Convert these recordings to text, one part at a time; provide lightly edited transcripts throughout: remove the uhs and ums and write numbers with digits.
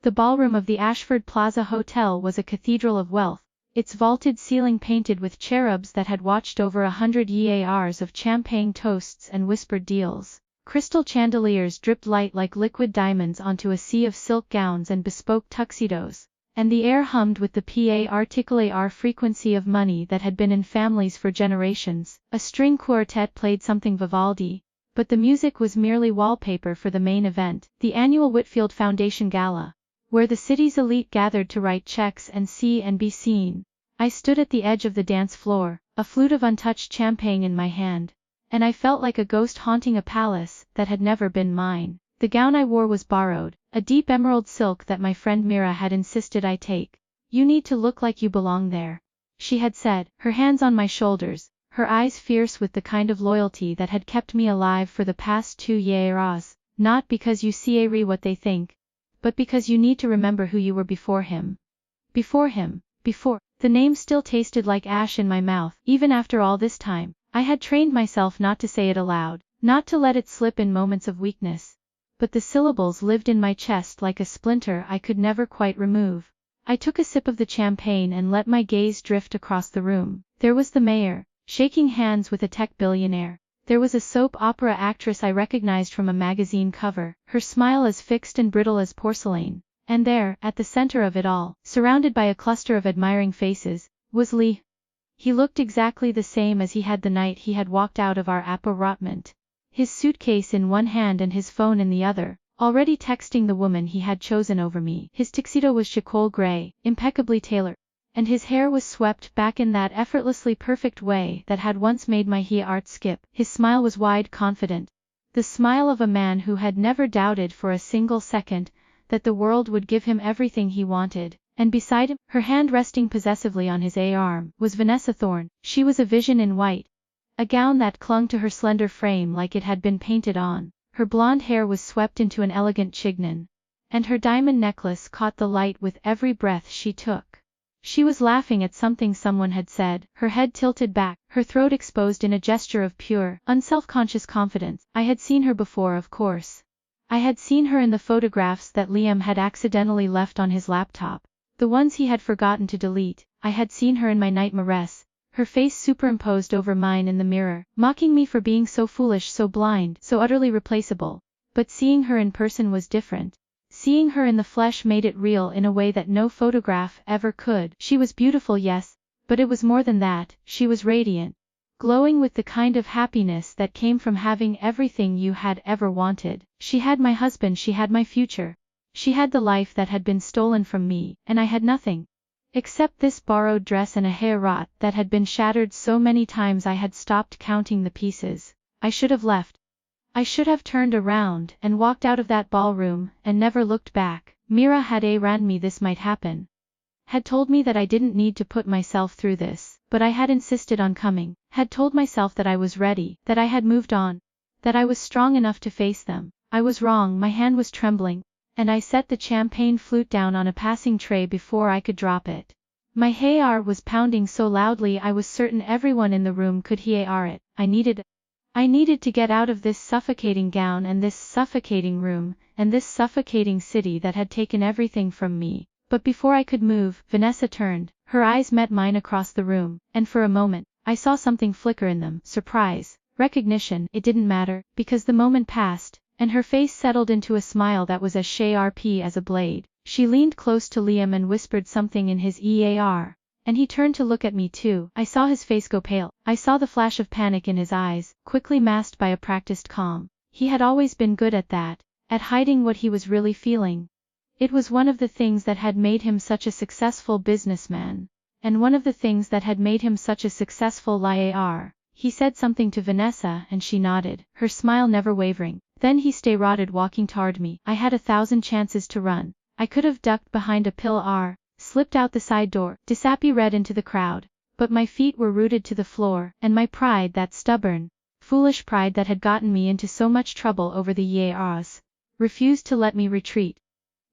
The ballroom of the Ashford Plaza Hotel was a cathedral of wealth, its vaulted ceiling painted with cherubs that had watched over 100 years of champagne toasts and whispered deals. Crystal chandeliers dripped light like liquid diamonds onto a sea of silk gowns and bespoke tuxedos, and the air hummed with the particular frequency of money that had been in families for generations. A string quartet played something Vivaldi, but the music was merely wallpaper for the main event, the annual Whitfield Foundation Gala, where the city's elite gathered to write checks and see and be seen. I stood at the edge of the dance floor, a flute of untouched champagne in my hand, and I felt like a ghost haunting a palace that had never been mine. The gown I wore was borrowed, a deep emerald silk that my friend Mira had insisted I take. "You need to look like you belong there," she had said, her hands on my shoulders, her eyes fierce with the kind of loyalty that had kept me alive for the past 2 years. "Not because you see what they think, but because you need to remember who you were before him." Before him. Before. The name still tasted like ash in my mouth, even after all this time. I had trained myself not to say it aloud, not to let it slip in moments of weakness. But the syllables lived in my chest like a splinter I could never quite remove. I took a sip of the champagne and let my gaze drift across the room. There was the mayor, shaking hands with a tech billionaire. There was a soap opera actress I recognized from a magazine cover, her smile as fixed and brittle as porcelain. And there, at the center of it all, surrounded by a cluster of admiring faces, was Lee. He looked exactly the same as he had the night he had walked out of our appartement. His suitcase in one hand and his phone in the other, already texting the woman he had chosen over me. His tuxedo was charcoal gray, impeccably tailored, and his hair was swept back in that effortlessly perfect way that had once made my heart skip. His smile was wide, confident. The smile of a man who had never doubted for a single second that the world would give him everything he wanted. And beside him, her hand resting possessively on his arm, was Vanessa Thorne. She was a vision in white, a gown that clung to her slender frame like it had been painted on. Her blonde hair was swept into an elegant chignon, and her diamond necklace caught the light with every breath she took. She was laughing at something someone had said, her head tilted back, her throat exposed in a gesture of pure, unself-conscious confidence. I had seen her before, of course. I had seen her in the photographs that Liam had accidentally left on his laptop, the ones he had forgotten to delete. I had seen her in my nightmares, her face superimposed over mine in the mirror, mocking me for being so foolish, so blind, so utterly replaceable. But seeing her in person was different. Seeing her in the flesh made it real in a way that no photograph ever could. She was beautiful, yes, but it was more than that. She was radiant, glowing with the kind of happiness that came from having everything you had ever wanted. She had my husband, she had my future. She had the life that had been stolen from me, and I had nothing. Except this borrowed dress and a hair that had been shattered so many times I had stopped counting the pieces. I should have left. I should have turned around and walked out of that ballroom and never looked back. Mira had warned me this might happen. Had told me that I didn't need to put myself through this, but I had insisted on coming. Had told myself that I was ready, that I had moved on, that I was strong enough to face them. I was wrong, my hand was trembling, and I set the champagne flute down on a passing tray before I could drop it. My heart was pounding so loudly I was certain everyone in the room could hear it. I needed to get out of this suffocating gown and this suffocating room, and this suffocating city that had taken everything from me. But before I could move, Vanessa turned, her eyes met mine across the room, and for a moment, I saw something flicker in them. Surprise, recognition, it didn't matter, because the moment passed, and her face settled into a smile that was as sharp as a blade. She leaned close to Liam and whispered something in his ear, and he turned to look at me too. I saw his face go pale. I saw the flash of panic in his eyes, quickly masked by a practiced calm. He had always been good at that, at hiding what he was really feeling. It was one of the things that had made him such a successful businessman, and one of the things that had made him such a successful liar. He said something to Vanessa and she nodded, her smile never wavering. Then he started walking toward me. I had 1,000 chances to run. I could have ducked behind a pillar, slipped out the side door, disappeared into the crowd, but my feet were rooted to the floor, and my pride, that stubborn, foolish pride that had gotten me into so much trouble over the years, refused to let me retreat.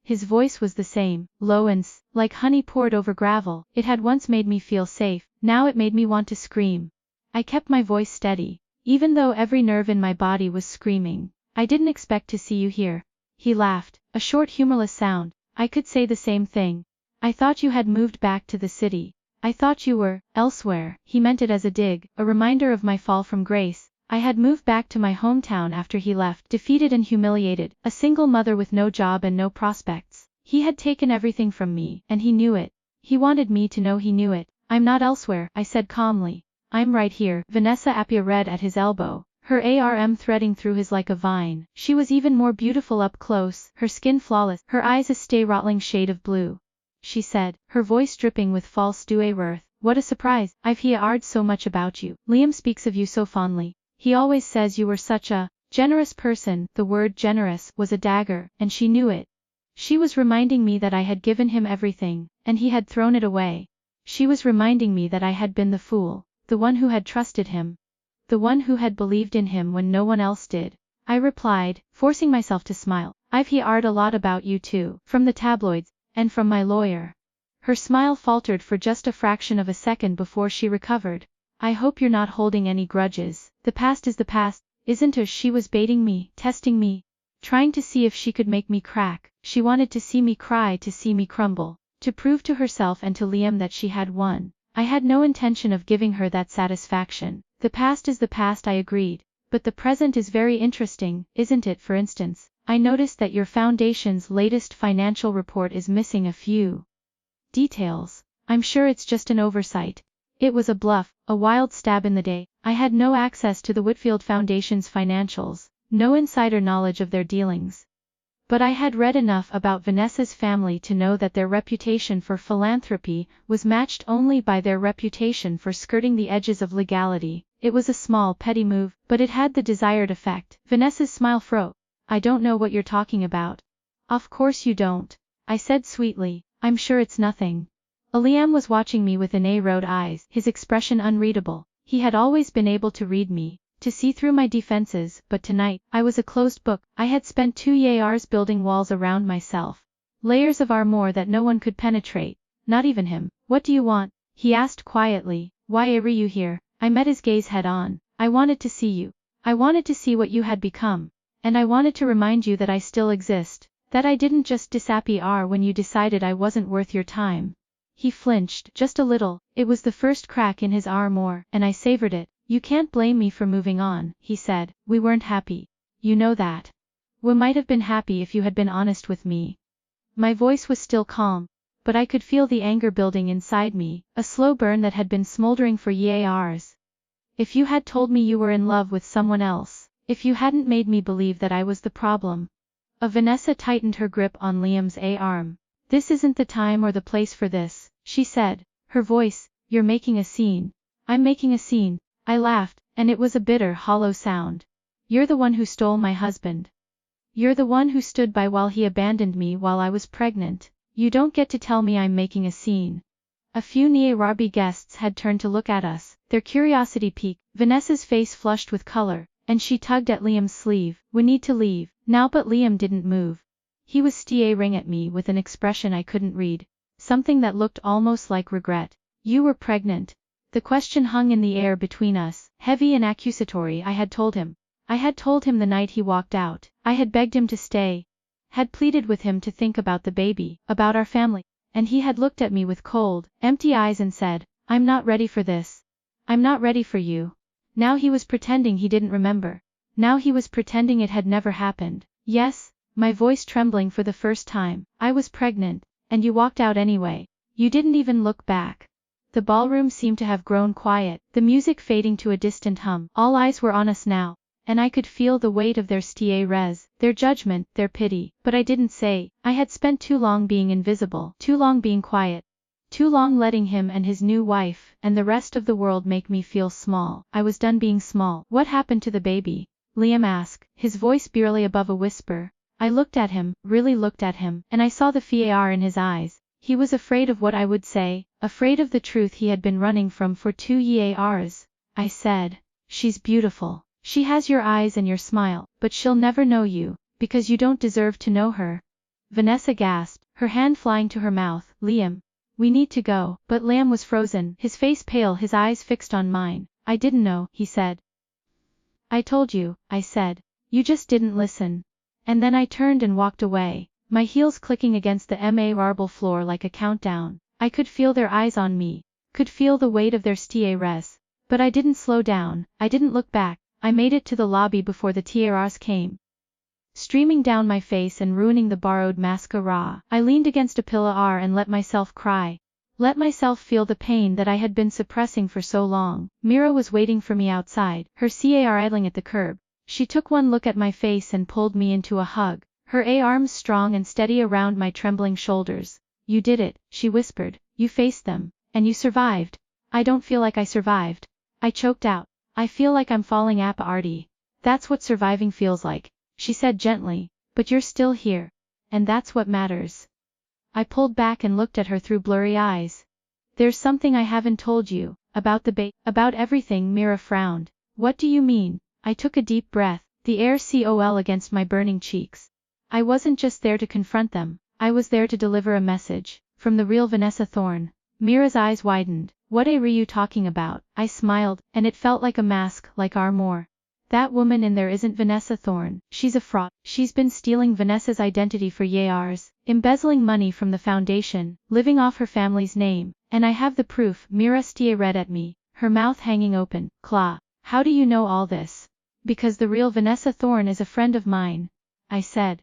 His voice was the same, low and like honey poured over gravel. It had once made me feel safe, now it made me want to scream. I kept my voice steady, even though every nerve in my body was screaming. "I didn't expect to see you here." He laughed, a short humorless sound, I could say the same thing. I thought you had moved back to the city. I thought you were elsewhere. He meant it as a dig, a reminder of my fall from grace. I had moved back to my hometown after he left, defeated and humiliated, a single mother with no job and no prospects. He had taken everything from me, and he knew it. He wanted me to know he knew it. I'm not elsewhere, I said calmly. I'm right here. Vanessa Appia read at his elbow, her arm threading through his like a vine. She was even more beautiful up close, her skin flawless, her eyes a stay-rattling shade of blue. She said, her voice dripping with false worth. What a surprise, I've heard so much about you. Liam speaks of you so fondly. He always says you were such a generous person. The word generous was a dagger, and she knew it. She was reminding me that I had given him everything, and he had thrown it away. She was reminding me that I had been the fool, the one who had trusted him, the one who had believed in him when no one else did. I replied, forcing myself to smile, I've heard a lot about you too, from the tabloids, and from my lawyer. Her smile faltered for just a fraction of a second before she recovered. I hope you're not holding any grudges. The past is the past, isn't it? She was baiting me, testing me, trying to see if she could make me crack. She wanted to see me cry, to see me crumble, to prove to herself and to Liam that she had won. I had no intention of giving her that satisfaction. The past is the past, I agreed. But the present is very interesting, isn't it? For instance, I noticed that your foundation's latest financial report is missing a few details. I'm sure it's just an oversight. It was a bluff, a wild stab in the day. I had no access to the Whitfield Foundation's financials, no insider knowledge of their dealings. But I had read enough about Vanessa's family to know that their reputation for philanthropy was matched only by their reputation for skirting the edges of legality. It was a small, petty move, but it had the desired effect. Vanessa's smile froze. I don't know what you're talking about. Of course you don't, I said sweetly. I'm sure it's nothing. Liam was watching me with narrowed eyes, his expression unreadable. He had always been able to read me, to see through my defenses, but tonight, I was a closed book. I had spent 2 years building walls around myself. Layers of armor that no one could penetrate, not even him. What do you want? He asked quietly. Why are you here? I met his gaze head on. I wanted to see you. I wanted to see what you had become. And I wanted to remind you that I still exist. That I didn't just disappear when you decided I wasn't worth your time. He flinched, just a little. It was the first crack in his armor, and I savored it. You can't blame me for moving on, he said. We weren't happy. You know that. We might have been happy if you had been honest with me. My voice was still calm, but I could feel the anger building inside me, a slow burn that had been smoldering for years. If you had told me you were in love with someone else, if you hadn't made me believe that I was the problem. Vanessa tightened her grip on Liam's arm. This isn't the time or the place for this, she said, her voice. You're making a scene. I'm making a scene. I laughed, and it was a bitter, hollow sound. You're the one who stole my husband. You're the one who stood by while he abandoned me while I was pregnant. You don't get to tell me I'm making a scene. A few Nairobi guests had turned to look at us, their curiosity piqued. Vanessa's face flushed with color, and she tugged at Liam's sleeve. We need to leave now, but Liam didn't move. He was staring at me with an expression I couldn't read, something that looked almost like regret. You were pregnant. The question hung in the air between us, heavy and accusatory. I had told him. I had told him the night he walked out. I had begged him to stay. Had pleaded with him to think about the baby, about our family. And he had looked at me with cold, empty eyes and said, I'm not ready for this. I'm not ready for you. Now he was pretending he didn't remember. Now he was pretending it had never happened. Yes, my voice trembling for the first time. I was pregnant, and you walked out anyway. You didn't even look back. The ballroom seemed to have grown quiet, the music fading to a distant hum. All eyes were on us now, and I could feel the weight of their stares, their judgment, their pity. But I didn't say. I had spent too long being invisible, too long being quiet, too long letting him and his new wife, and the rest of the world make me feel small. I was done being small. What happened to the baby? Liam asked, his voice barely above a whisper. I looked at him, really looked at him, and I saw the fear in his eyes. He was afraid of what I would say, afraid of the truth he had been running from for 2 years. I said, she's beautiful. She has your eyes and your smile, but she'll never know you, because you don't deserve to know her. Vanessa gasped, her hand flying to her mouth. Liam, we need to go. But Liam was frozen, his face pale, his eyes fixed on mine. I didn't know, he said. I told you, I said. You just didn't listen. And then I turned and walked away. my heels clicking against the marble floor like a countdown. I could feel their eyes on me, could feel the weight of their strs. But I didn't slow down, I didn't look back. I made it to the lobby before the tiaras came streaming down my face and ruining the borrowed mascara. I leaned against a pillar and let myself cry. Let myself feel the pain that I had been suppressing for so long. Mira was waiting for me outside, her car idling at the curb. She took one look at my face and pulled me into a hug, her arms strong and steady around my trembling shoulders. You did it, she whispered, you faced them, and you survived. I don't feel like I survived. I choked out. I feel like I'm falling apart. That's what surviving feels like, she said gently, but you're still here. And that's what matters. I pulled back and looked at her through blurry eyes. There's something I haven't told you, about the about everything. Mira frowned. What do you mean? I took a deep breath, the air cool against my burning cheeks. I wasn't just there to confront them, I was there to deliver a message, from the real Vanessa Thorne. Mira's eyes widened. What are you talking about? I smiled, and it felt like a mask, like armor. That woman in there isn't Vanessa Thorne, she's a fraud. She's been stealing Vanessa's identity for years, embezzling money from the foundation, living off her family's name, and I have the proof. Mira stared at me, her mouth hanging open. Claw, how do you know all this? Because the real Vanessa Thorne is a friend of mine, I said.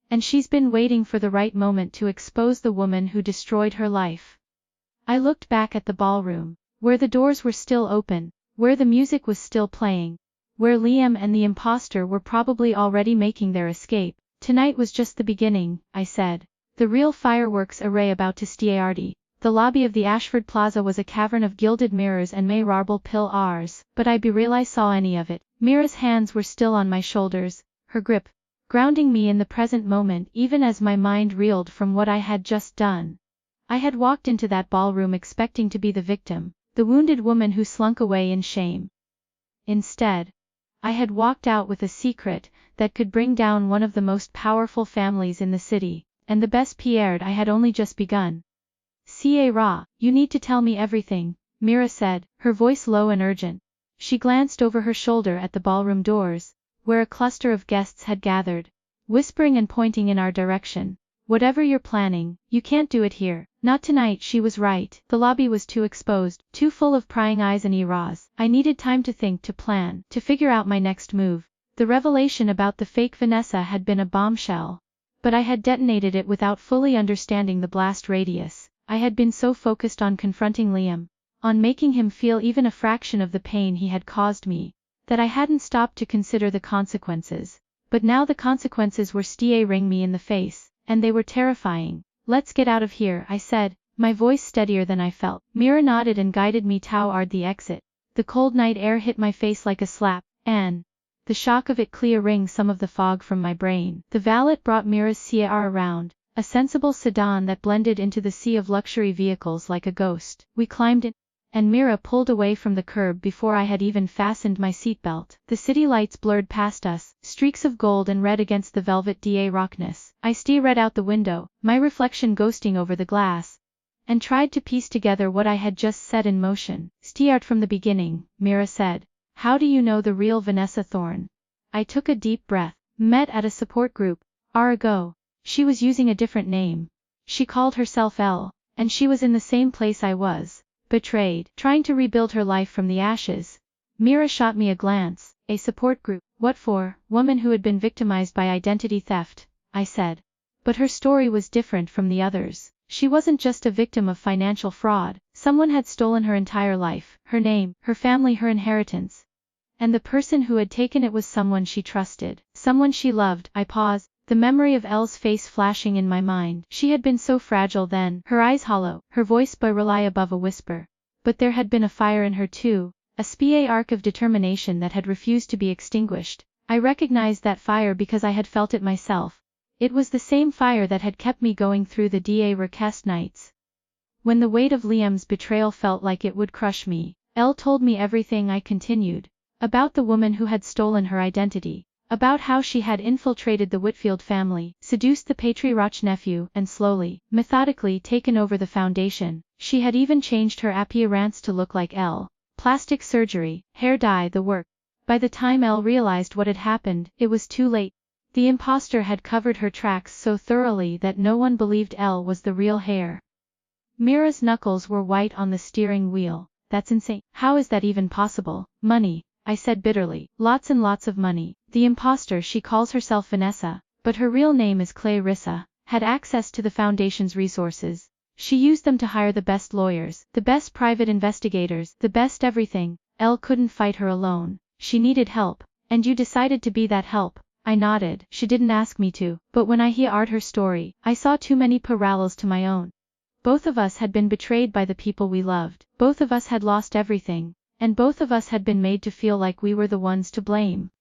And she's been waiting for the right moment to expose the woman who destroyed her life. I looked back at the ballroom, where the doors were still open, where the music was still playing, where Liam and the imposter were probably already making their escape. Tonight was just the beginning, I said. The real fireworks array about to start. The lobby of the Ashford Plaza was a cavern of gilded mirrors and marble pillars, but I barely saw any of it. Mira's hands were still on my shoulders, her grip grounding me in the present moment even as my mind reeled from what I had just done. I had walked into that ballroom expecting to be the victim, the wounded woman who slunk away in shame. Instead, I had walked out with a secret that could bring down one of the most powerful families in the city, and the best part I had only just begun. Sierra, you need to tell me everything, Mira said, her voice low and urgent. She glanced over her shoulder at the ballroom doors, where a cluster of guests had gathered, whispering and pointing in our direction. Whatever you're planning, you can't do it here. Not tonight. She was right. The lobby was too exposed, too full of prying eyes and eras. I needed time to think, to plan, to figure out my next move. The revelation about the fake Vanessa had been a bombshell. But I had detonated it without fully understanding the blast radius. I had been so focused on confronting Liam, on making him feel even a fraction of the pain he had caused me, that I hadn't stopped to consider the consequences. But now the consequences were staring me in the face, and they were terrifying. Let's get out of here, I said, my voice steadier than I felt. Mira nodded and guided me toward the exit. The cold night air hit my face like a slap, and the shock of it clearing some of the fog from my brain. The valet brought Mira's car around, a sensible sedan that blended into the sea of luxury vehicles like a ghost. We climbed in, and Mira pulled away from the curb before I had even fastened my seatbelt. The city lights blurred past us, streaks of gold and red against the velvet rockness. I stared out the window, my reflection ghosting over the glass, and tried to piece together what I had just set in motion. Start from the beginning, Mira said. How do you know the real Vanessa Thorne? I took a deep breath. Met at a support group, hour ago. She was using a different name. She called herself Elle, and she was in the same place I was. Betrayed, trying to rebuild her life from the ashes. Mira shot me a glance. A support group. What for? Woman who had been victimized by identity theft, I said. But her story was different from the others. She wasn't just a victim of financial fraud. Someone had stolen her entire life, her name, her family, her inheritance. And the person who had taken it was someone she trusted, someone she loved. I paused, the memory of Elle's face flashing in my mind. She had been so fragile then, her eyes hollow, her voice barely above a whisper. But there had been a fire in her too, a spark of determination that had refused to be extinguished. I recognized that fire because I had felt it myself. It was the same fire that had kept me going through the request nights. When the weight of Liam's betrayal felt like it would crush me, Elle told me everything. I continued. About the woman who had stolen her identity. About how she had infiltrated the Whitfield family, seduced the patriarch's nephew, and slowly, methodically taken over the foundation. She had even changed her appearance to look like Elle. Plastic surgery, hair dye, the work. By the time Elle realized what had happened, it was too late. The imposter had covered her tracks so thoroughly that no one believed Elle was the real heir. Mira's knuckles were white on the steering wheel. That's insane. How is that even possible? Money, I said bitterly. Lots and lots of money. The imposter, she calls herself Vanessa, but her real name is Clarissa, had access to the Foundation's resources. She used them to hire the best lawyers, the best private investigators, the best everything. Elle couldn't fight her alone. She needed help. And you decided to be that help. I nodded. She didn't ask me to, but when I heard her story, I saw too many parallels to my own. Both of us had been betrayed by the people we loved. Both of us had lost everything. And both of us had been made to feel like we were the ones to blame.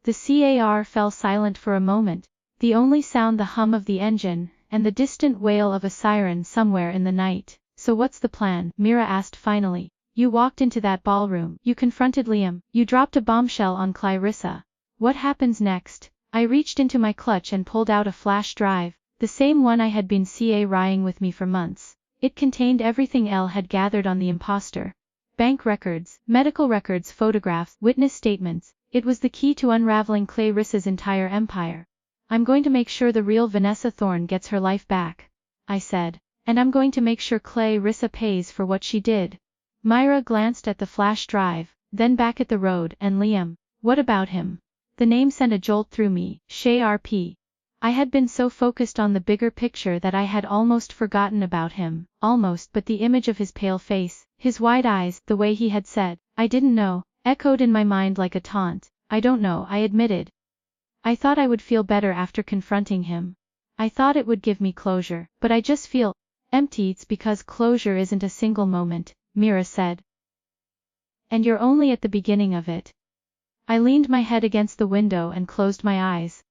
The car fell silent for a moment, the only sound the hum of the engine, and the distant wail of a siren somewhere in the night. So what's the plan? Mira asked finally. You walked into that ballroom. You confronted Liam. You dropped a bombshell on Clarissa. What happens next? I reached into my clutch and pulled out a flash drive, the same one I had been carrying with me for months. It contained everything Elle had gathered on the imposter. Bank records, medical records, photographs, witness statements. It was the key to unraveling Clarissa's entire empire. I'm going to make sure the real Vanessa Thorne gets her life back, I said. And I'm going to make sure Clarissa pays for what she did. Myra glanced at the flash drive, then back at the road, and Liam. What about him? The name sent a jolt through me. RP. I had been so focused on the bigger picture that I had almost forgotten about him. Almost, but the image of his pale face, his wide eyes, the way he had said, I didn't know, echoed in my mind like a taunt. I don't know, I admitted. I thought I would feel better after confronting him. I thought it would give me closure, but I just feel empty. It's because closure isn't a single moment, Mira said. And you're only at the beginning of it. I leaned my head against the window and closed my eyes.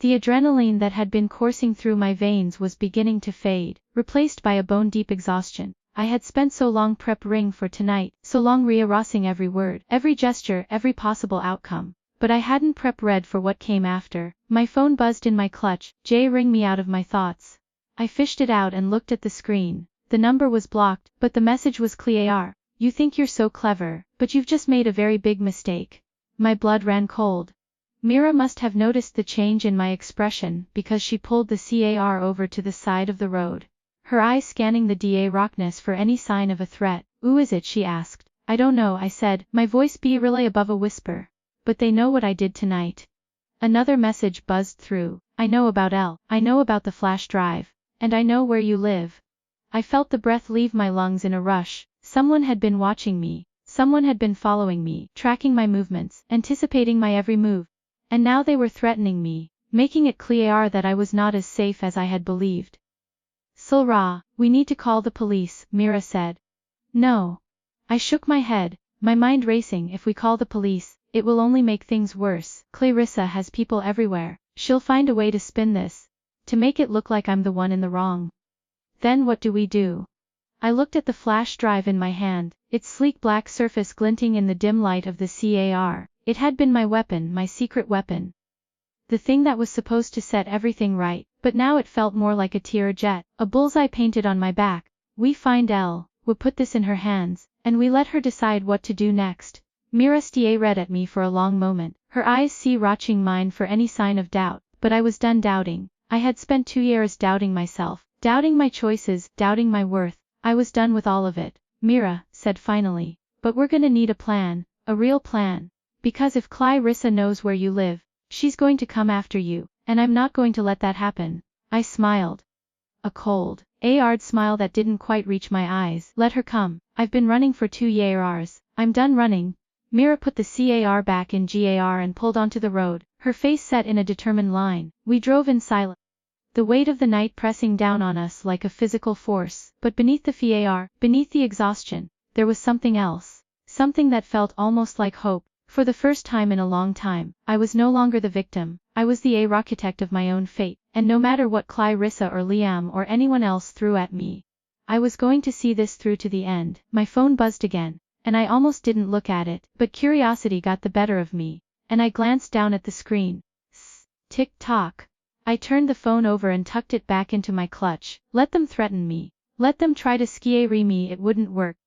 The adrenaline that had been coursing through my veins was beginning to fade, replaced by a bone-deep exhaustion. I had spent so long preparing for tonight, so long rehearsing every word, every gesture, every possible outcome. But I hadn't read for what came after. My phone buzzed in my clutch. Jay rang me out of my thoughts. I fished it out and looked at the screen. The number was blocked, but the message was clear. You think you're so clever, but you've just made a very big mistake. My blood ran cold. Mira must have noticed the change in my expression because she pulled the car over to the side of the road. Her eyes scanning the rockness for any sign of a threat. Who is it? She asked. I don't know, I said, my voice really above a whisper. But they know what I did tonight. Another message buzzed through. I know about Elle. I know about the flash drive. And I know where you live. I felt the breath leave my lungs in a rush. Someone had been watching me. Someone had been following me, tracking my movements, anticipating my every move. And now they were threatening me, making it clear that I was not as safe as I had believed. Sulra, we need to call the police, Mira said. No. I shook my head, my mind racing. If we call the police, it will only make things worse. Clarissa has people everywhere. She'll find a way to spin this, to make it look like I'm the one in the wrong. Then what do we do? I looked at the flash drive in my hand, its sleek black surface glinting in the dim light of the car. It had been my weapon, my secret weapon. The thing that was supposed to set everything right, but now it felt more like a tear jet, a bullseye painted on my back. We find Elle, we put this in her hands, and we let her decide what to do next. Mira stared at me for a long moment, her eyes watching mine for any sign of doubt, but I was done doubting. I had spent 2 years doubting myself, doubting my choices, doubting my worth. I was done with all of it. Mira said finally, but we're gonna need a plan, a real plan. Because if Clarissa knows where you live, she's going to come after you, and I'm not going to let that happen. I smiled. A cold, hard smile that didn't quite reach my eyes. Let her come. I've been running for 2 years. I'm done running. Mira put the car back in GAR and pulled onto the road, her face set in a determined line. We drove in silence. The weight of the night pressing down on us like a physical force, but beneath the car, beneath the exhaustion, there was something else. Something that felt almost like hope. For the first time in a long time, I was no longer the victim. I was the architect of my own fate, and no matter what Clarissa or Liam or anyone else threw at me, I was going to see this through to the end. My phone buzzed again, and I almost didn't look at it, but curiosity got the better of me, and I glanced down at the screen. Tick-tock. I turned the phone over and tucked it back into my clutch. Let them threaten me. Let them try to scare me, it wouldn't work.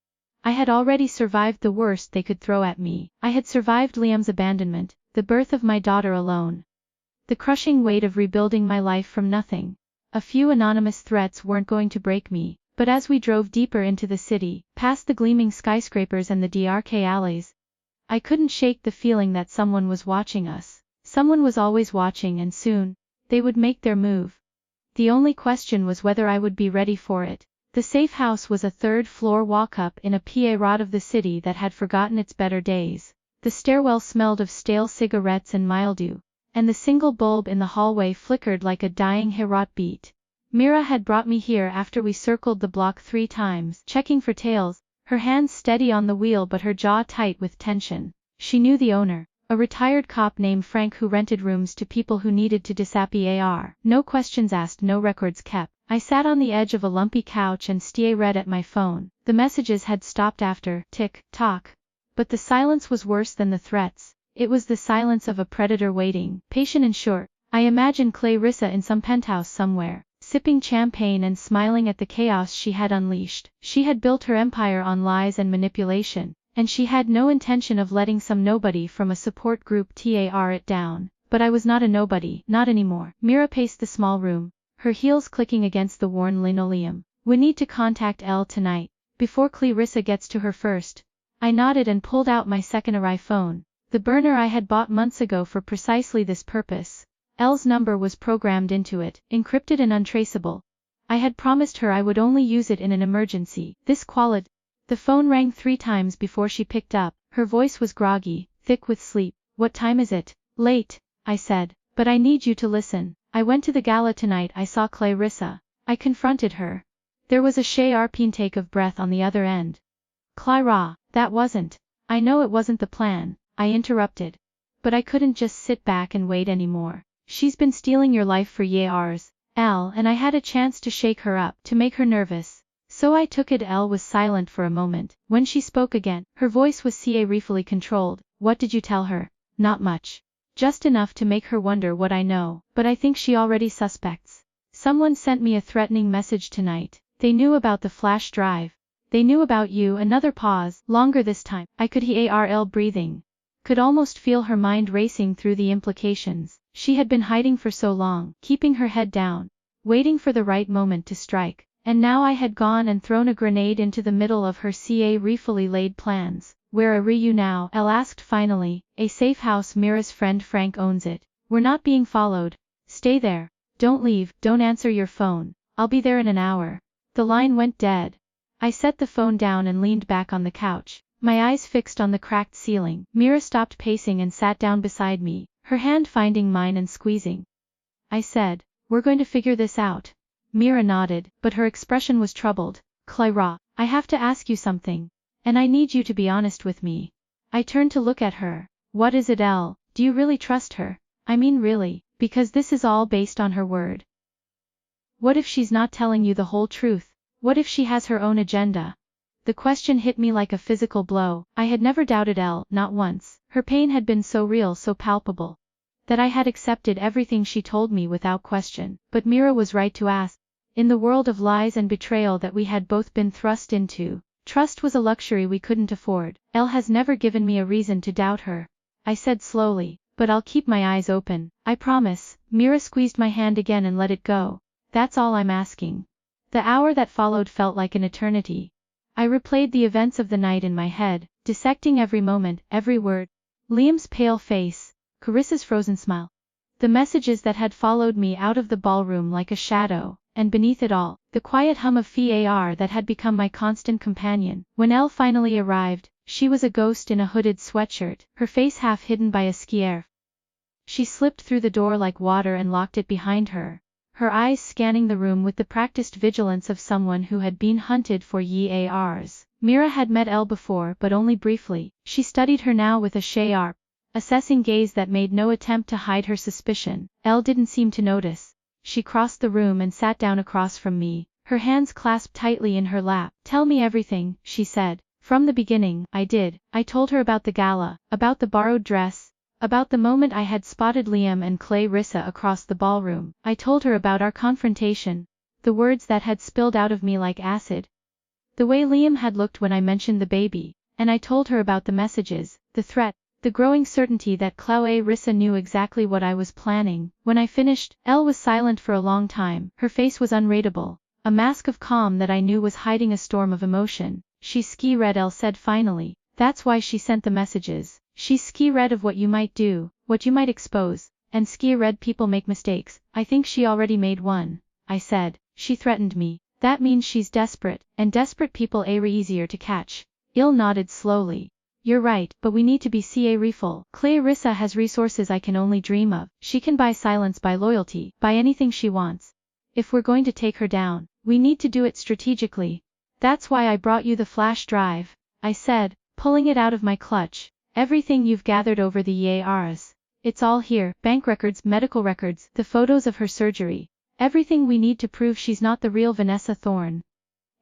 I had already survived the worst they could throw at me. I had survived Liam's abandonment, the birth of my daughter alone. The crushing weight of rebuilding my life from nothing. A few anonymous threats weren't going to break me, but as we drove deeper into the city, past the gleaming skyscrapers and the DRK alleys, I couldn't shake the feeling that someone was watching us. Someone was always watching, and soon, they would make their move. The only question was whether I would be ready for it. The safe house was a third-floor walk-up in a rot of the city that had forgotten its better days. The stairwell smelled of stale cigarettes and mildew, and the single bulb in the hallway flickered like a dying Herat beat. Mira had brought me here after we circled the block 3 times, checking for tails, her hands steady on the wheel but her jaw tight with tension. She knew the owner, a retired cop named Frank who rented rooms to people who needed to disappear. No questions asked, no records kept. I sat on the edge of a lumpy couch and read at my phone. The messages had stopped after tick-tock. But the silence was worse than the threats. It was the silence of a predator waiting, patient and sure. I imagined Clarissa in some penthouse somewhere, sipping champagne and smiling at the chaos she had unleashed. She had built her empire on lies and manipulation, and she had no intention of letting some nobody from a support group tear it down. But I was not a nobody, not anymore. Mira paced the small room, her heels clicking against the worn linoleum. We need to contact Elle tonight, before Clarissa gets to her first. I nodded and pulled out my second iPhone, the burner I had bought months ago for precisely this purpose. Elle's number was programmed into it, encrypted and untraceable. I had promised her I would only use it in an emergency. This quality. The phone rang 3 times before she picked up. Her voice was groggy, thick with sleep. What time is it? Late, I said. But I need you to listen. I went to the gala tonight. I saw Clarissa. I confronted her. There was a sharp intake of breath on the other end. Clara, that wasn't. I know it wasn't the plan, I interrupted. But I couldn't just sit back and wait anymore. She's been stealing your life for years, Elle, and I had a chance to shake her up, to make her nervous. So I took it. Elle was silent for a moment. When she spoke again, her voice was carefully controlled. What did you tell her? Not much. Just enough to make her wonder what I know, but I think she already suspects. Someone sent me a threatening message tonight. They knew about the flash drive. They knew about you. Another pause, longer this time. I could hear Elle breathing. Could almost feel her mind racing through the implications. She had been hiding for so long, keeping her head down, waiting for the right moment to strike. And now I had gone and thrown a grenade into the middle of her carefully laid plans. Where are you now? Elle asked finally. A safe house. Mira's friend Frank owns it. We're not being followed. Stay there. Don't leave. Don't answer your phone. I'll be there in an hour. The line went dead. I set the phone down and leaned back on the couch, my eyes fixed on the cracked ceiling. Mira stopped pacing and sat down beside me, her hand finding mine and squeezing. I said, we're going to figure this out. Mira nodded, but her expression was troubled. Clara, I have to ask you something. And I need you to be honest with me. I turned to look at her. What is it, Elle? Do you really trust her? I mean really, because this is all based on her word. What if she's not telling you the whole truth? What if she has her own agenda? The question hit me like a physical blow. I had never doubted Elle, not once. Her pain had been so real, so palpable, that I had accepted everything she told me without question. But Mira was right to ask. In the world of lies and betrayal that we had both been thrust into, trust was a luxury we couldn't afford. Elle has never given me a reason to doubt her. I said slowly, but I'll keep my eyes open. I promise. Mira squeezed my hand again and let it go. That's all I'm asking. The hour that followed felt like an eternity. I replayed the events of the night in my head, dissecting every moment, every word. Liam's pale face, Carissa's frozen smile. The messages that had followed me out of the ballroom like a shadow, and beneath it all, the quiet hum of FAR that had become my constant companion. When Elle finally arrived, she was a ghost in a hooded sweatshirt, her face half hidden by a scarf. She slipped through the door like water and locked it behind her, her eyes scanning the room with the practiced vigilance of someone who had been hunted for years. Mira had met Elle before, but only briefly. She studied her now with a sharp, assessing gaze that made no attempt to hide her suspicion. Elle didn't seem to notice. She crossed the room and sat down across from me, her hands clasped tightly in her lap. Tell me everything, she said. From the beginning. I did. I told her about the gala, about the borrowed dress, about the moment I had spotted Liam and Clarissa across the ballroom. I told her about our confrontation, the words that had spilled out of me like acid, the way Liam had looked when I mentioned the baby, and I told her about the messages, the threat, the growing certainty that Clarissa knew exactly what I was planning. When I finished, Elle was silent for a long time. Her face was unreadable, a mask of calm that I knew was hiding a storm of emotion. She's scared, Elle said finally. That's why she sent the messages. She's scared of what you might do, what you might expose, and scared people make mistakes. I think she already made one, I said. She threatened me. That means she's desperate, and desperate people are easier to catch. Elle nodded slowly. You're right, but we need to be careful. Clarissa has resources I can only dream of. She can buy silence, buy loyalty, buy anything she wants. If we're going to take her down, we need to do it strategically. That's why I brought you the flash drive, I said, pulling it out of my clutch. Everything you've gathered over the years. It's all here, bank records, medical records, the photos of her surgery. Everything we need to prove she's not the real Vanessa Thorne.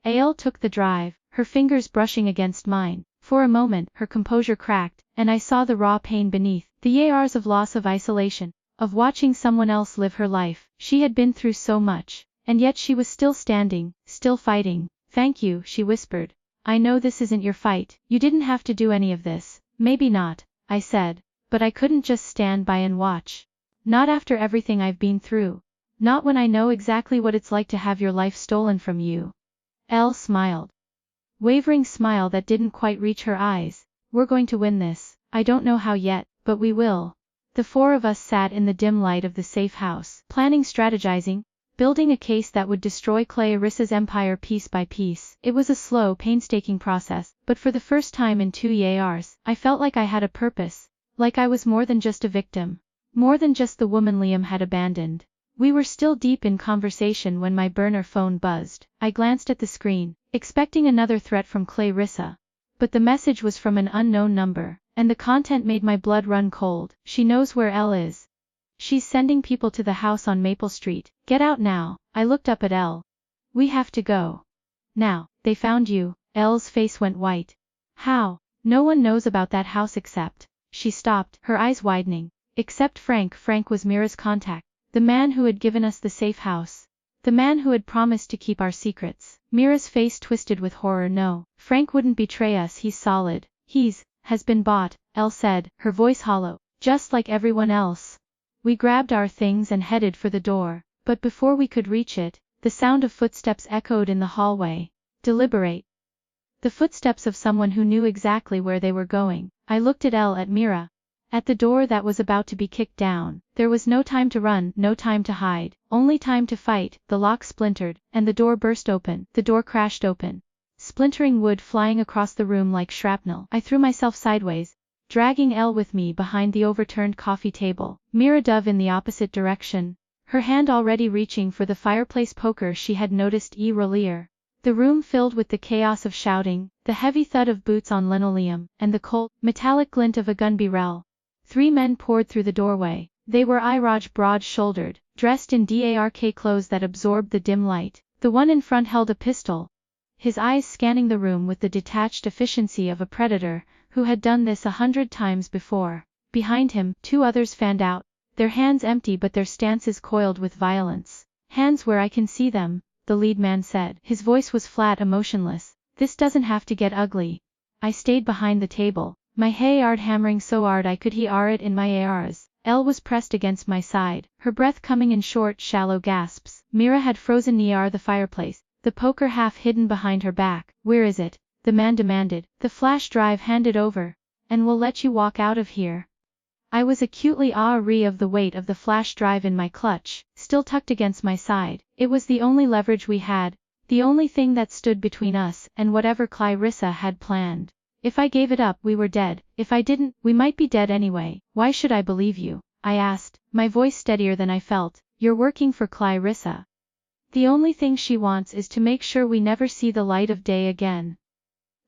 Elle took the drive, her fingers brushing against mine. For a moment, her composure cracked, and I saw the raw pain beneath. The years of loss, of isolation, of watching someone else live her life. She had been through so much, and yet she was still standing, still fighting. Thank you, she whispered. I know this isn't your fight. You didn't have to do any of this. Maybe not, I said, but I couldn't just stand by and watch. Not after everything I've been through. Not when I know exactly what it's like to have your life stolen from you. Elle smiled. Wavering smile that didn't quite reach her eyes. We're going to win this. I don't know how yet, but we will. The four of us sat in the dim light of the safe house, planning, strategizing, building a case that would destroy Clarissa's empire piece by piece. It was a slow, painstaking process, but for the first time in 2 years, I felt like I had a purpose, like I was more than just a victim, more than just the woman Liam had abandoned. We were still deep in conversation when my burner phone buzzed. I glanced at the screen, expecting another threat from Clarissa. But the message was from an unknown number, and the content made my blood run cold. She knows where Elle is. She's sending people to the house on Maple Street. Get out now. I looked up at Elle. We have to go. Now. They found you. Elle's face went white. How? No one knows about that house except. She stopped, her eyes widening. Except Frank. Frank was Mira's contact. The man who had given us the safe house. The man who had promised to keep our secrets. Mira's face twisted with horror. No, Frank wouldn't betray us. He's solid. Has been bought, Elle said, her voice hollow, just like everyone else. We grabbed our things and headed for the door, but before we could reach it, the sound of footsteps echoed in the hallway. Deliberate. The footsteps of someone who knew exactly where they were going. I looked at Elle, at Mira. At the door that was about to be kicked down. There was no time to run, no time to hide, only time to fight. The lock splintered, and the door burst open. The door crashed open, splintering wood flying across the room like shrapnel. I threw myself sideways, dragging Elle with me behind the overturned coffee table. Mira dove in the opposite direction, her hand already reaching for the fireplace poker she had noticed earlier. The room filled with the chaos of shouting, the heavy thud of boots on linoleum, and the cold, metallic glint of a gun barrel. 3 men poured through the doorway. They were Iraj, broad-shouldered, dressed in dark clothes that absorbed the dim light. The one in front held a pistol, his eyes scanning the room with the detached efficiency of a predator who had done this 100 times before. Behind him, 2 others fanned out, their hands empty but their stances coiled with violence. Hands where I can see them, the lead man said. His voice was flat, emotionless. This doesn't have to get ugly. I stayed behind the table, my heart hammering so hard I could hear it in my ears. Elle was pressed against my side, her breath coming in short, shallow gasps. Mira had frozen near the fireplace, the poker half hidden behind her back. Where is it? The man demanded. The flash drive, handed over, and we'll let you walk out of here. I was acutely aware of the weight of the flash drive in my clutch, still tucked against my side. It was the only leverage we had, the only thing that stood between us and whatever Clarissa had planned. If I gave it up, we were dead. If I didn't, we might be dead anyway. Why should I believe you? I asked, my voice steadier than I felt. You're working for Clarissa. The only thing she wants is to make sure we never see the light of day again.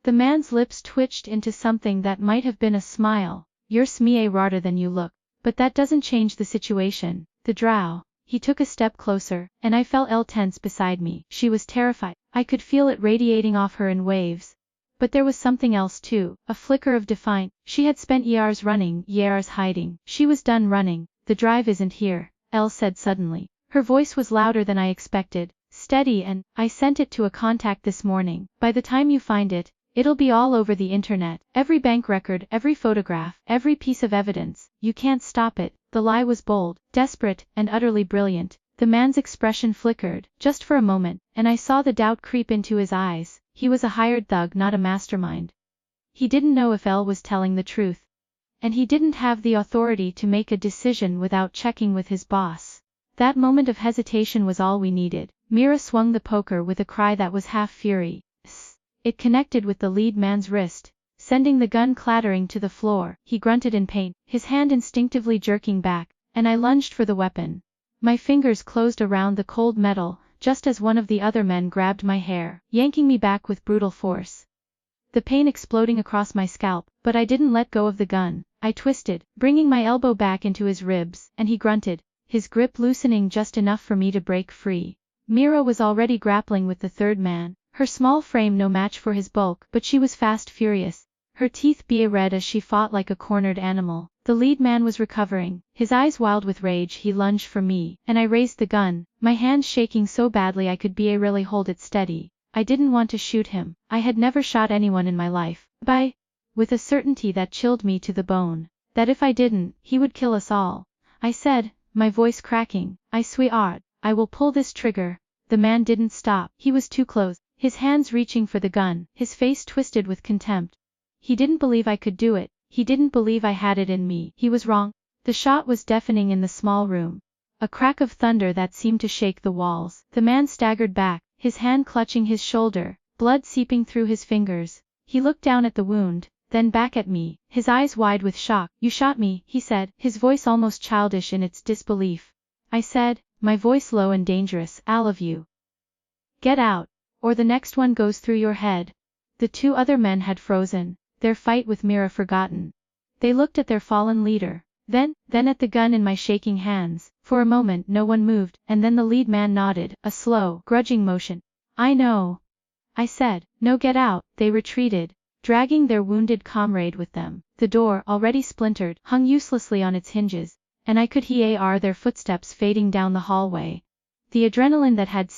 The man's lips twitched into something that might have been a smile. You're smarter than you look. But that doesn't change the situation. The drow. He took a step closer, and I felt Elle tense beside me. She was terrified. I could feel it radiating off her in waves. But there was something else too, a flicker of defiance. She had spent years running, years hiding. She was done running. The drive isn't here, Elle said suddenly. Her voice was louder than I expected, steady, and I sent it to a contact this morning. By the time you find it, It'll be all over the internet, every bank record, every photograph, every piece of evidence. You can't stop it. The lie was bold, desperate, and utterly brilliant. The man's expression flickered, just for a moment, and I saw the doubt creep into his eyes. He was a hired thug, not a mastermind. He didn't know if Elle was telling the truth. And he didn't have the authority to make a decision without checking with his boss. That moment of hesitation was all we needed. Mira swung the poker with a cry that was half fury. It connected with the lead man's wrist, sending the gun clattering to the floor. He grunted in pain, his hand instinctively jerking back, and I lunged for the weapon. My fingers closed around the cold metal, just as one of the other men grabbed my hair, yanking me back with brutal force. The pain exploding across my scalp, but I didn't let go of the gun. I twisted, bringing my elbow back into his ribs, and he grunted, his grip loosening just enough for me to break free. Mira was already grappling with the third man, her small frame no match for his bulk, but she was fast furious, her teeth beet red as she fought like a cornered animal. The lead man was recovering, his eyes wild with rage. He lunged for me, and I raised the gun, my hands shaking so badly I could barely hold it steady. I didn't want to shoot him. I had never shot anyone in my life, with a certainty that chilled me to the bone, that if I didn't, he would kill us all. I said, my voice cracking, I swear, I will pull this trigger. The man didn't stop. He was too close, his hands reaching for the gun, his face twisted with contempt. He didn't believe I could do it. He didn't believe I had it in me. He was wrong. The shot was deafening in the small room. A crack of thunder that seemed to shake the walls. The man staggered back, his hand clutching his shoulder, blood seeping through his fingers. He looked down at the wound, then back at me, his eyes wide with shock. You shot me, he said, his voice almost childish in its disbelief. I said, my voice low and dangerous, all of you. Get out, or the next one goes through your head. The two other men had frozen, their fight with Mira forgotten. They looked at their fallen leader, then at the gun in my shaking hands. For a moment no one moved, and then the lead man nodded, a slow, grudging motion. I know. I said, no, get out. They retreated, dragging their wounded comrade with them. The door, already splintered, hung uselessly on its hinges, and I could hear their footsteps fading down the hallway. The adrenaline that had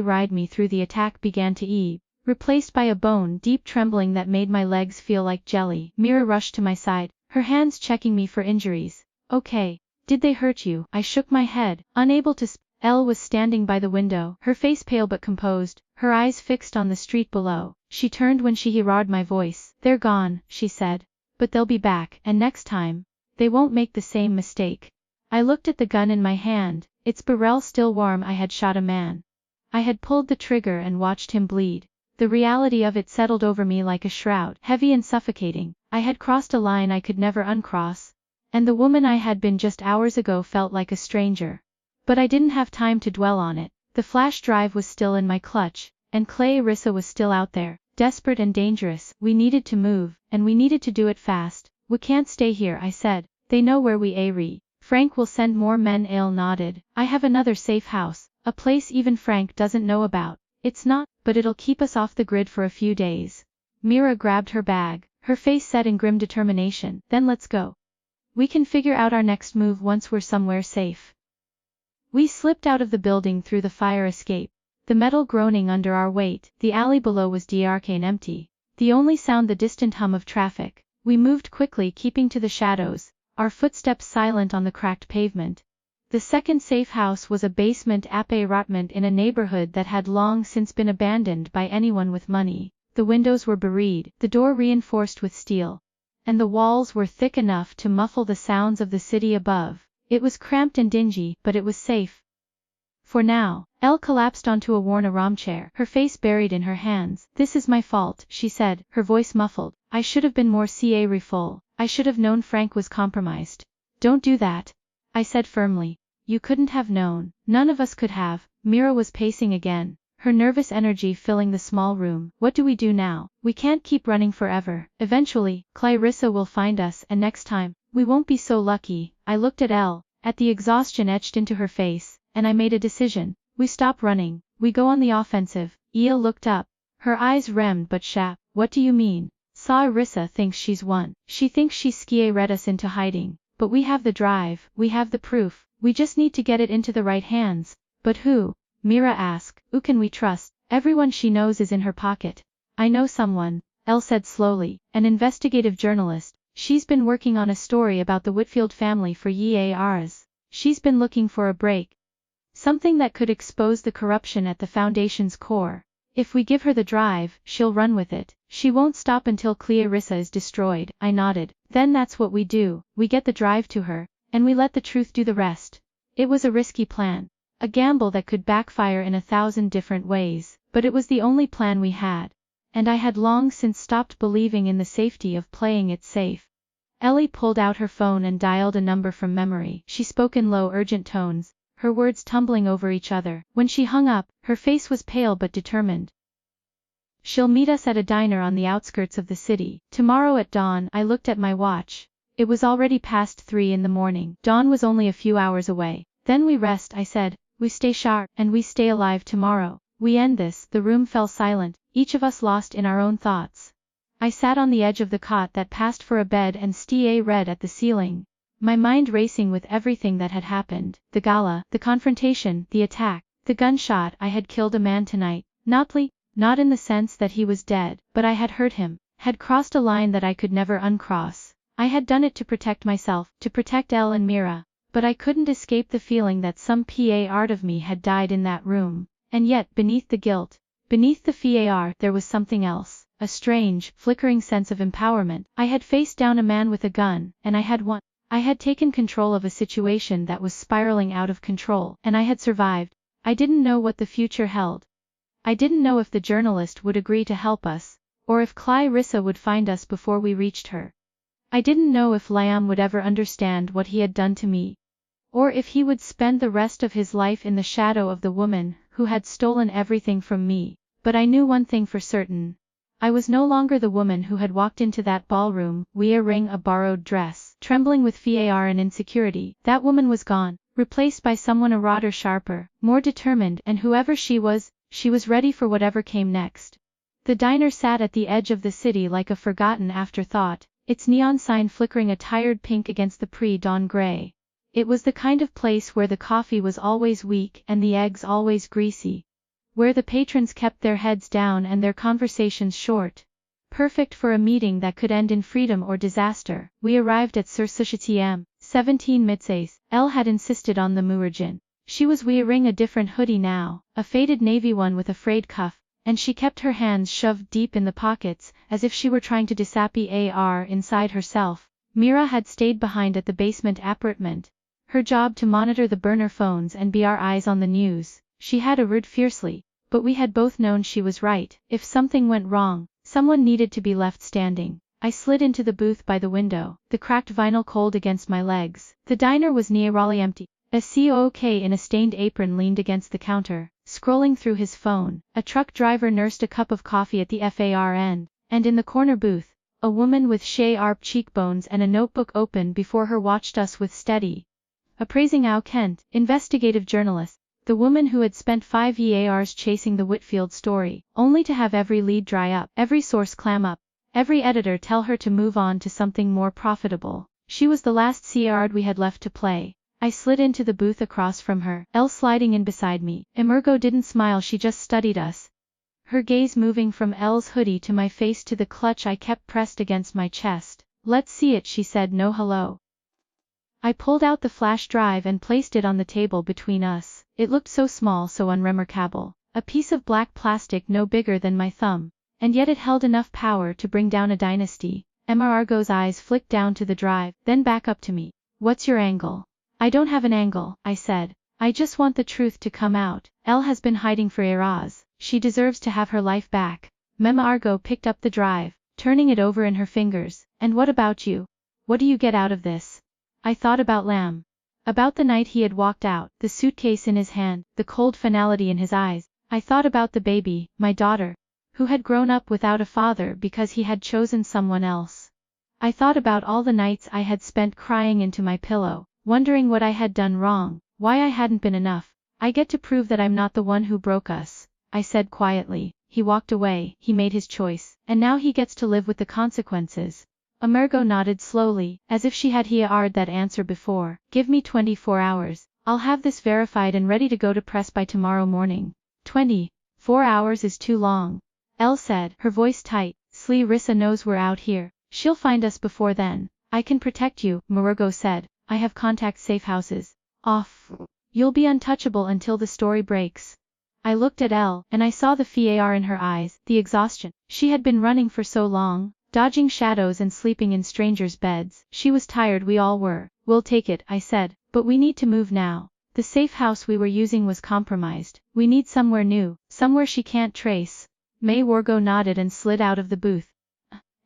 ride me through the attack began to ebb, replaced by a bone-deep trembling that made my legs feel like jelly. Mira rushed to my side, her hands checking me for injuries. Okay. Did they hurt you? I shook my head, unable to speak. Elle was standing by the window, her face pale but composed, her eyes fixed on the street below. She turned when she heard my voice. They're gone, she said. But they'll be back, and next time, they won't make the same mistake. I looked at the gun in my hand, its barrel still warm. I had shot a man. I had pulled the trigger and watched him bleed. The reality of it settled over me like a shroud, heavy and suffocating. I had crossed a line I could never uncross, and the woman I had been just hours ago felt like a stranger. But I didn't have time to dwell on it. The flash drive was still in my clutch, and Clarissa was still out there, desperate and dangerous. We needed to move, and we needed to do it fast. We can't stay here, I said. They know where we are. Frank will send more men. Elle nodded. I have another safe house, a place even Frank doesn't know about. It's not, but it'll keep us off the grid for a few days. Mira grabbed her bag, her face set in grim determination. Then let's go. We can figure out our next move once we're somewhere safe. We slipped out of the building through the fire escape, the metal groaning under our weight. The alley below was dark and empty, the only sound the distant hum of traffic. We moved quickly, keeping to the shadows, our footsteps silent on the cracked pavement. The second safe house was a basement appartement in a neighborhood that had long since been abandoned by anyone with money. The windows were buried, the door reinforced with steel, and the walls were thick enough to muffle the sounds of the city above. It was cramped and dingy, but it was safe. For now. Elle collapsed onto a worn armchair, her face buried in her hands. This is my fault, she said, her voice muffled. I should have been more careful. I should have known Frank was compromised. Don't do that, I said firmly. You couldn't have known. None of us could have. Mira was pacing again, her nervous energy filling the small room. What do we do now? We can't keep running forever. Eventually, Clarissa will find us, and next time, we won't be so lucky. I looked at Elle, at the exhaustion etched into her face, and I made a decision. We stop running. We go on the offensive. Elle looked up, her eyes rimmed but sharp. What do you mean? Clarissa thinks she's won. She thinks she scared us into hiding. But we have the drive, we have the proof. We just need to get it into the right hands. But who? Mira asked. Who can we trust? Everyone she knows is in her pocket. I know someone, Elle said slowly. An investigative journalist. She's been working on a story about the Whitfield family for years. She's been looking for a break. Something that could expose the corruption at the Foundation's core. If we give her the drive, she'll run with it. She won't stop until Clarissa is destroyed. I nodded. Then that's what we do. We get the drive to her, and we let the truth do the rest. It was a risky plan. A gamble that could backfire in 1,000 different ways, but it was the only plan we had. And I had long since stopped believing in the safety of playing it safe. Ellie pulled out her phone and dialed a number from memory. She spoke in low, urgent tones, her words tumbling over each other. When she hung up, her face was pale but determined. She'll meet us at a diner on the outskirts of the city. Tomorrow at dawn. I looked at my watch. It was already past 3 in the morning. Dawn was only a few hours away. Then we rest, I said. We stay sharp, and we stay alive tomorrow. We end this. The room fell silent, each of us lost in our own thoughts. I sat on the edge of the cot that passed for a bed and stared at the ceiling, my mind racing with everything that had happened. The gala, the confrontation, the attack, the gunshot. I had killed a man tonight. Not in the sense that he was dead, but I had hurt him, had crossed a line that I could never uncross. I had done it to protect myself, to protect Elle and Mira, but I couldn't escape the feeling that some part of me had died in that room. And yet, beneath the guilt, beneath the fear, there was something else. A strange, flickering sense of empowerment. I had faced down a man with a gun, and I had won. I had taken control of a situation that was spiraling out of control, and I had survived. I didn't know what the future held. I didn't know if the journalist would agree to help us, or if Clarissa would find us before we reached her. I didn't know if Liam would ever understand what he had done to me, or if he would spend the rest of his life in the shadow of the woman who had stolen everything from me. But I knew one thing for certain. I was no longer the woman who had walked into that ballroom, wearing a borrowed dress, trembling with fear and insecurity. That woman was gone, replaced by someone a rodder sharper, more determined, and whoever she was ready for whatever came next. The diner sat at the edge of the city like a forgotten afterthought, its neon sign flickering a tired pink against the pre-dawn gray. It was the kind of place where the coffee was always weak and the eggs always greasy, where the patrons kept their heads down and their conversations short. Perfect for a meeting that could end in freedom or disaster. We arrived at Sur Société 17 Midsays. Elle had insisted on the Mooragin. She was wearing a different hoodie now, a faded navy one with a frayed cuff, and she kept her hands shoved deep in the pockets, as if she were trying to disappear inside herself. Mira had stayed behind at the basement apartment, her job to monitor the burner phones and be our eyes on the news. She had roared fiercely, but we had both known she was right. If something went wrong, someone needed to be left standing. I slid into the booth by the window, the cracked vinyl cold against my legs. The diner was nearly empty. A cook in a stained apron leaned against the counter, scrolling through his phone. A truck driver nursed a cup of coffee at the far end, and in the corner booth, a woman with sharp cheekbones and a notebook open before her watched us with steady, appraising Kent, investigative journalist. The woman who had spent 5 years chasing the Whitfield story, only to have every lead dry up, every source clam up, every editor tell her to move on to something more profitable. She was the last card we had left to play. I slid into the booth across from her, Elle sliding in beside me. Emergo didn't smile, she just studied us, her gaze moving from Elle's hoodie to my face to the clutch I kept pressed against my chest. Let's see it, she said. No hello. I pulled out the flash drive and placed it on the table between us. It looked so small, so unremarkable. A piece of black plastic no bigger than my thumb. And yet it held enough power to bring down a dynasty. Emergo's eyes flicked down to the drive, then back up to me. What's your angle? I don't have an angle, I said. I just want the truth to come out. Elle has been hiding for years. She deserves to have her life back. Emergo picked up the drive, turning it over in her fingers. And what about you? What do you get out of this? I thought about Lamb. About the night he had walked out, the suitcase in his hand, the cold finality in his eyes. I thought about the baby, my daughter, who had grown up without a father because he had chosen someone else. I thought about all the nights I had spent crying into my pillow, wondering what I had done wrong, why I hadn't been enough. I get to prove that I'm not the one who broke us, I said quietly. He walked away, he made his choice, and now he gets to live with the consequences. Emergo nodded slowly, as if she had heard that answer before. Give me 24 hours. I'll have this verified and ready to go to press by tomorrow morning. 24 hours is too long, Elle said, her voice tight. Clarissa knows we're out here. She'll find us before then. I can protect you, Margot said. I have contact safe houses. Off. You'll be untouchable until the story breaks. I looked at Elle, and I saw the fear in her eyes, the exhaustion. She had been running for so long, dodging shadows and sleeping in strangers' beds. She was tired, we all were. We'll take it, I said, but we need to move now. The safe house we were using was compromised. We need somewhere new, somewhere she can't trace. Margot nodded and slid out of the booth.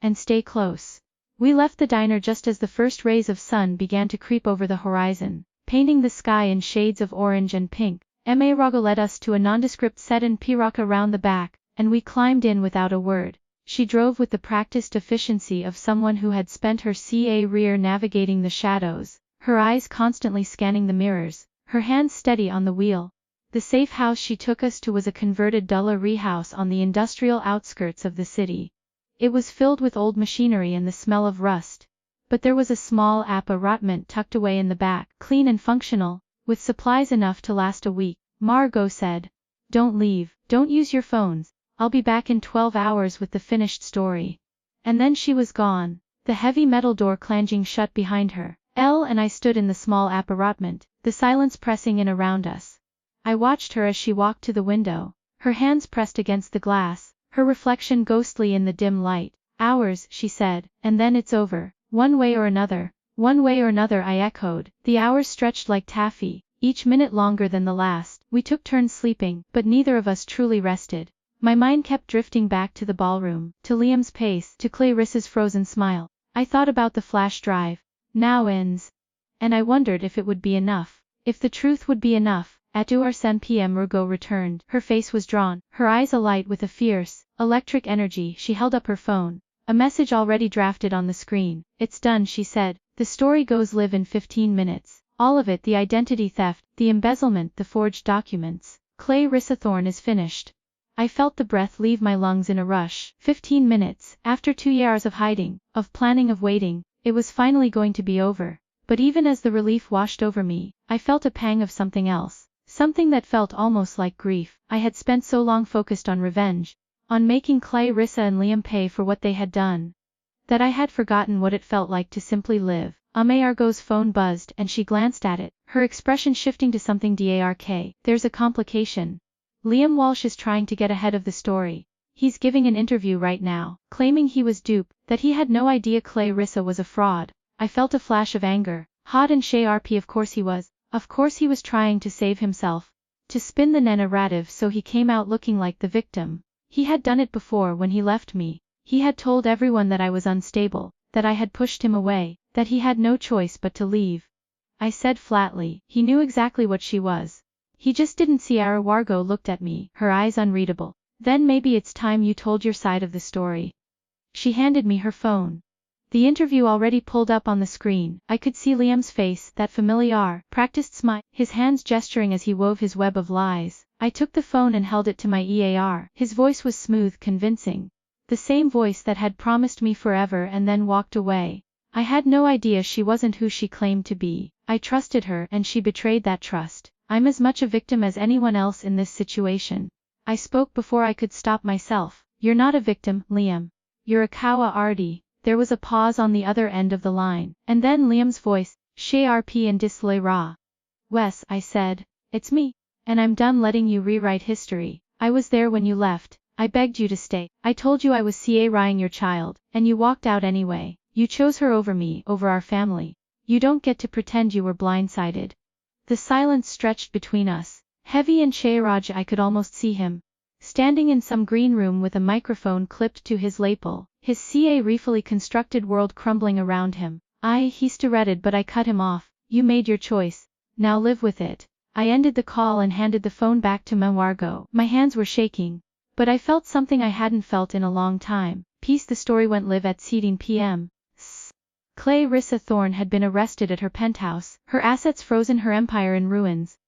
And stay close. We left the diner just as the first rays of sun began to creep over the horizon, painting the sky in shades of orange and pink. Margot led us to a nondescript sedan pirogue around the back, and we climbed in without a word. She drove with the practiced efficiency of someone who had spent her career navigating the shadows, her eyes constantly scanning the mirrors, her hands steady on the wheel. The safe house she took us to was a converted Dullery house on the industrial outskirts of the city. It was filled with old machinery and the smell of rust. But there was a small appartement tucked away in the back, clean and functional, with supplies enough to last a week. Margot said, "Don't leave, don't use your phones. I'll be back in 12 hours with the finished story." And then she was gone, the heavy metal door clanging shut behind her. Elle and I stood in the small appartement, the silence pressing in around us. I watched her as she walked to the window, her hands pressed against the glass, her reflection ghostly in the dim light. "Hours," she said, "and then it's over. One way or another." "One way or another," I echoed. The hours stretched like taffy, each minute longer than the last. We took turns sleeping, but neither of us truly rested. My mind kept drifting back to the ballroom, to Liam's pace, to Clarissa's frozen smile. I thought about the flash drive. Now ends. And I wondered if it would be enough. If the truth would be enough. At 2 p.m. Margot returned. Her face was drawn, her eyes alight with a fierce, electric energy. She held up her phone. A message already drafted on the screen. "It's done," she said. "The story goes live in 15 minutes. All of it, the identity theft, the embezzlement, the forged documents. Clarissa Thorne is finished." I felt the breath leave my lungs in a rush. 15 minutes, after 2 years of hiding, of planning, of waiting, it was finally going to be over. But even as the relief washed over me, I felt a pang of something else. Something that felt almost like grief. I had spent so long focused on revenge, on making Clarissa and Liam pay for what they had done, that I had forgotten what it felt like to simply live. Margot's phone buzzed and she glanced at it, her expression shifting to something dark. "There's a complication. Liam Walsh is trying to get ahead of the story. He's giving an interview right now, claiming he was duped, that he had no idea Clarissa was a fraud." I felt a flash of anger. Hot and sharp, of course he was. Of course he was trying to save himself, to spin the narrative so he came out looking like the victim. He had done it before when he left me. He had told everyone that I was unstable, that I had pushed him away, that he had no choice but to leave. I said flatly, "He knew exactly what she was. He just didn't see her." Margot looked at me, her eyes unreadable. "Then maybe it's time you told your side of the story." She handed me her phone. The interview already pulled up on the screen. I could see Liam's face, that familiar, practiced smile, his hands gesturing as he wove his web of lies. I took the phone and held it to my ear. His voice was smooth, convincing. The same voice that had promised me forever and then walked away. I had no idea she wasn't who she claimed to be. I trusted her and she betrayed that trust. I'm as much a victim as anyone else in this situation. I spoke before I could stop myself. "You're not a victim, Liam. You're a coward." There was a pause on the other end of the line, and then Liam's voice, sharp and disloyal. "Wes," I said, "it's me. And I'm done letting you rewrite history. I was there when you left. I begged you to stay. I told you I was carrying your child, and you walked out anyway. You chose her over me, over our family. You don't get to pretend you were blindsided." The silence stretched between us. Heavy and sharp, I could almost see him, standing in some green room with a microphone clipped to his lapel, his carefully constructed world crumbling around him. He started, but I cut him off. "You made your choice. Now live with it." I ended the call and handed the phone back to Margot. My hands were shaking, but I felt something I hadn't felt in a long time. Peace. The story went live at 7 p.m. Clarissa Thorne had been arrested at her penthouse, her assets frozen, her empire in ruins.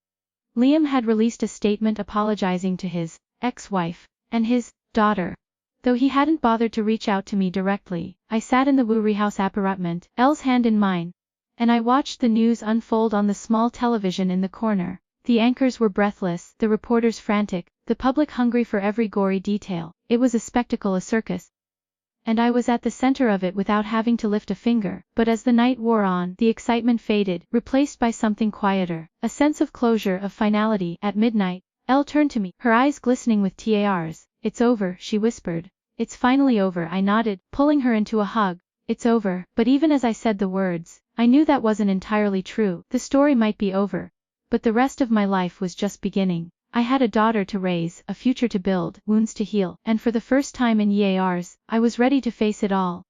Liam had released a statement apologizing to his ex-wife and his daughter. Though he hadn't bothered to reach out to me directly, I sat in the Woory House appartement, Elle's hand in mine, and I watched the news unfold on the small television in the corner. The anchors were breathless, the reporters frantic, the public hungry for every gory detail. It was a spectacle, a circus. and I was at the center of it without having to lift a finger. But as the night wore on, the excitement faded, replaced by something quieter, a sense of closure, of finality. At midnight, Elle turned to me, her eyes glistening with tears. It's over, she whispered. It's finally over, I nodded, pulling her into a hug. It's over. But even as I said the words, I knew that wasn't entirely true. The story might be over, but the rest of my life was just beginning. I had a daughter to raise, a future to build, wounds to heal, and for the first time in years, I was ready to face it all.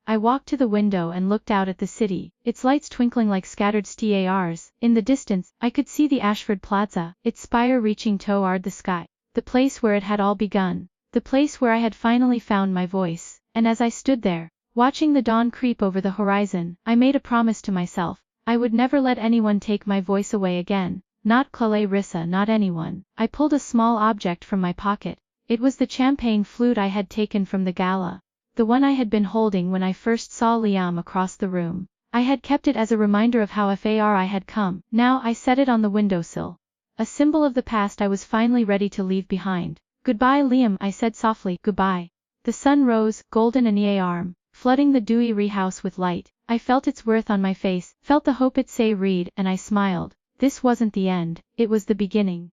I walked to the window and looked out at the city, its lights twinkling like scattered stars. In the distance, I could see the Ashford Plaza, its spire reaching toward the sky. The place where it had all begun. The place where I had finally found my voice. And as I stood there, watching the dawn creep over the horizon, I made a promise to myself. I would never let anyone take my voice away again. Not Clarissa, not anyone. I pulled a small object from my pocket. It was the champagne flute I had taken from the gala. The one I had been holding when I first saw Liam across the room. I had kept it as a reminder of how far I had come. Now I set it on the windowsill. A symbol of the past I was finally ready to leave behind. Goodbye, Liam, I said softly. Goodbye. The sun rose, golden and warm, flooding the dewy house with light. I felt its worth on my face, felt the hope it say read, and I smiled. This wasn't the end, it was the beginning.